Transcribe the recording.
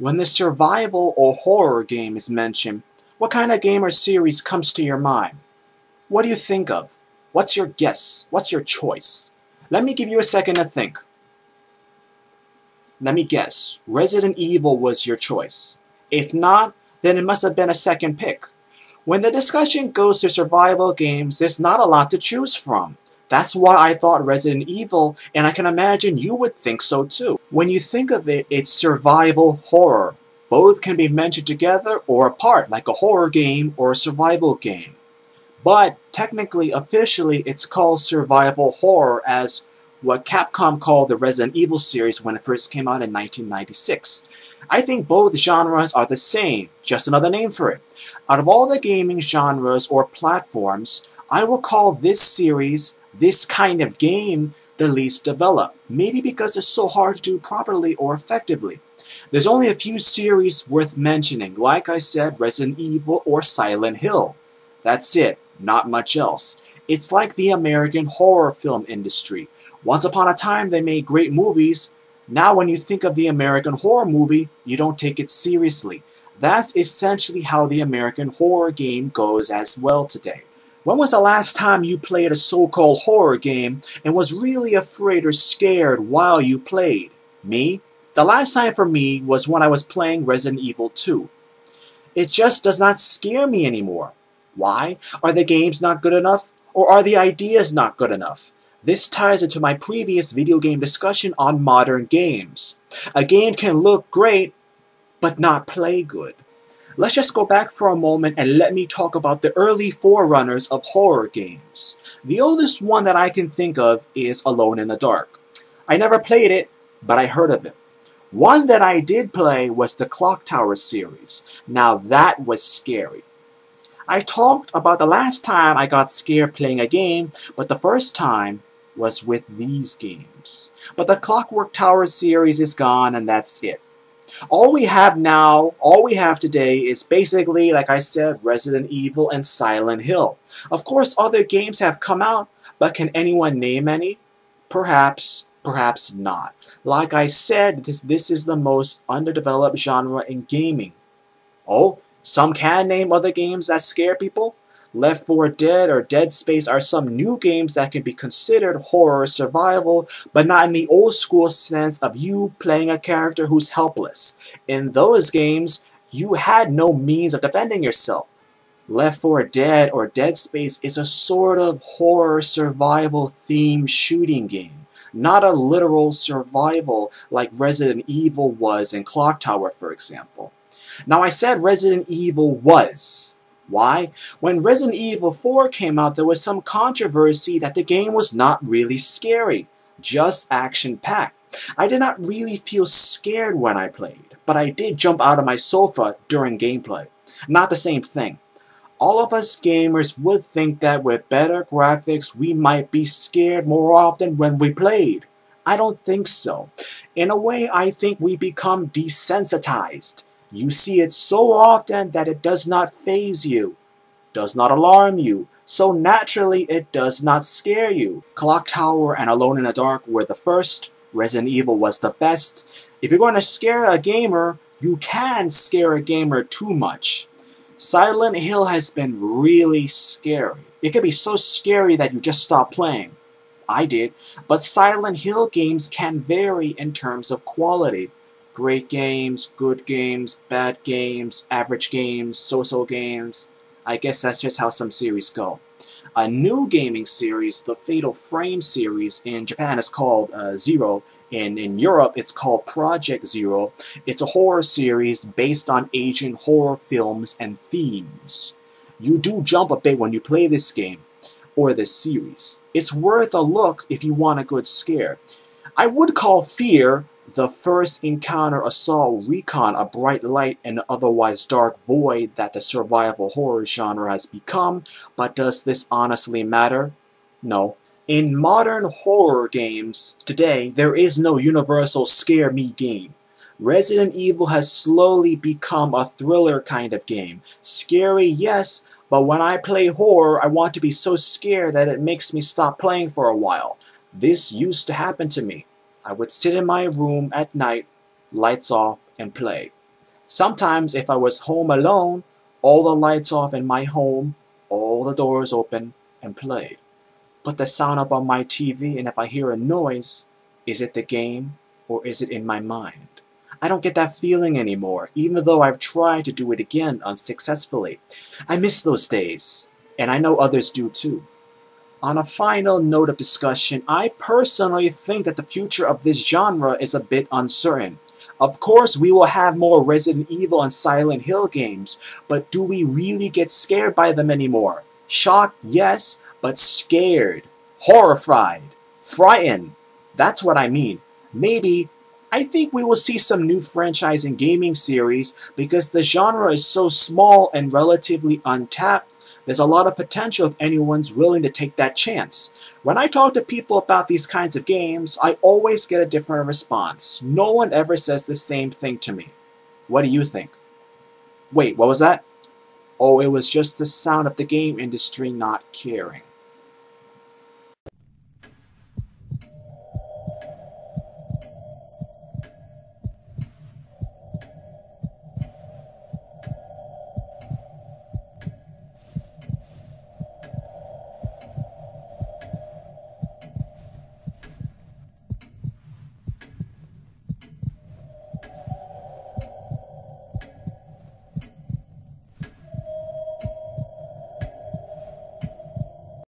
When the survival or horror game is mentioned, what kind of game or series comes to your mind? What do you think of? What's your guess? What's your choice? Let me give you a second to think. Let me guess. Resident Evil was your choice. If not, then it must have been a second pick. When the discussion goes to survival games, there's not a lot to choose from. That's why I thought Resident Evil, and I can imagine you would think so too. When you think of it, it's survival horror. Both can be mentioned together or apart, like a horror game or a survival game. But technically, officially, it's called survival horror, as what Capcom called the Resident Evil series when it first came out in 1996. I think both genres are the same, just another name for it. Out of all the gaming genres or platforms, I will call this series, this kind of game, the least developed. Maybe because it's so hard to do properly or effectively. There's only a few series worth mentioning, like I said, Resident Evil or Silent Hill. That's it, not much else. It's like the American horror film industry. Once upon a time they made great movies. Now when you think of the American horror movie, you don't take it seriously. That's essentially how the American horror game goes as well today. When was the last time you played a so-called horror game and was really afraid or scared while you played? Me? The last time for me was when I was playing Resident Evil 2. It just does not scare me anymore. Why? Are the games not good enough? Or are the ideas not good enough? This ties into my previous video game discussion on modern games. A game can look great, but not play good. Let's just go back for a moment and let me talk about the early forerunners of horror games. The oldest one that I can think of is Alone in the Dark. I never played it, but I heard of it. One that I did play was the Clock Tower series. Now that was scary. I talked about the last time I got scared playing a game, but the first time was with these games. But the Clockwork Tower series is gone, and that's it. All we have now, all we have today is basically, like I said, Resident Evil and Silent Hill. Of course, other games have come out, but can anyone name any? Perhaps, perhaps not. Like I said, this is the most underdeveloped genre in gaming. Oh, some can name other games that scare people. Left 4 Dead or Dead Space are some new games that can be considered horror survival, but not in the old school sense of you playing a character who's helpless. In those games, you had no means of defending yourself. Left 4 Dead or Dead Space is a sort of horror survival themed shooting game, not a literal survival like Resident Evil was in Clock Tower, for example. Now I said Resident Evil was. Why? When Resident Evil 4 came out, there was some controversy that the game was not really scary, just action-packed. I did not really feel scared when I played, but I did jump out of my sofa during gameplay. Not the same thing. All of us gamers would think that with better graphics, we might be scared more often when we played. I don't think so. In a way, I think we become desensitized. You see it so often that it does not faze you, does not alarm you, so naturally it does not scare you. Clock Tower and Alone in the Dark were the first, Resident Evil was the best. If you're going to scare a gamer, you can scare a gamer too much. Silent Hill has been really scary. It can be so scary that you just stop playing. I did, but Silent Hill games can vary in terms of quality. Great games, good games, bad games, average games, so-so games. I guess that's just how some series go. A new gaming series, the Fatal Frame series, in Japan is called Zero. In Europe, it's called Project Zero. It's a horror series based on Asian horror films and themes. You do jump a bit when you play this game, or this series. It's worth a look if you want a good scare. I would call Fear, the first encounter, Assault Recon, a bright light in an otherwise dark void that the survival horror genre has become, but does this honestly matter? No. In modern horror games today, there is no universal scare me game. Resident Evil has slowly become a thriller kind of game. Scary, yes, but when I play horror, I want to be so scared that it makes me stop playing for a while. This used to happen to me. I would sit in my room at night, lights off, and play. Sometimes if I was home alone, all the lights off in my home, all the doors open, and play. Put the sound up on my TV, and if I hear a noise, is it the game or is it in my mind? I don't get that feeling anymore, even though I've tried to do it again unsuccessfully. I miss those days, and I know others do too. On a final note of discussion, I personally think that the future of this genre is a bit uncertain. Of course, we will have more Resident Evil and Silent Hill games, but do we really get scared by them anymore? Shocked, yes, but scared, horrified, frightened. That's what I mean. Maybe, I think we will see some new franchise and gaming series because the genre is so small and relatively untapped. There's a lot of potential if anyone's willing to take that chance. When I talk to people about these kinds of games, I always get a different response. No one ever says the same thing to me. What do you think? Wait, what was that? Oh, it was just the sound of the game industry not caring.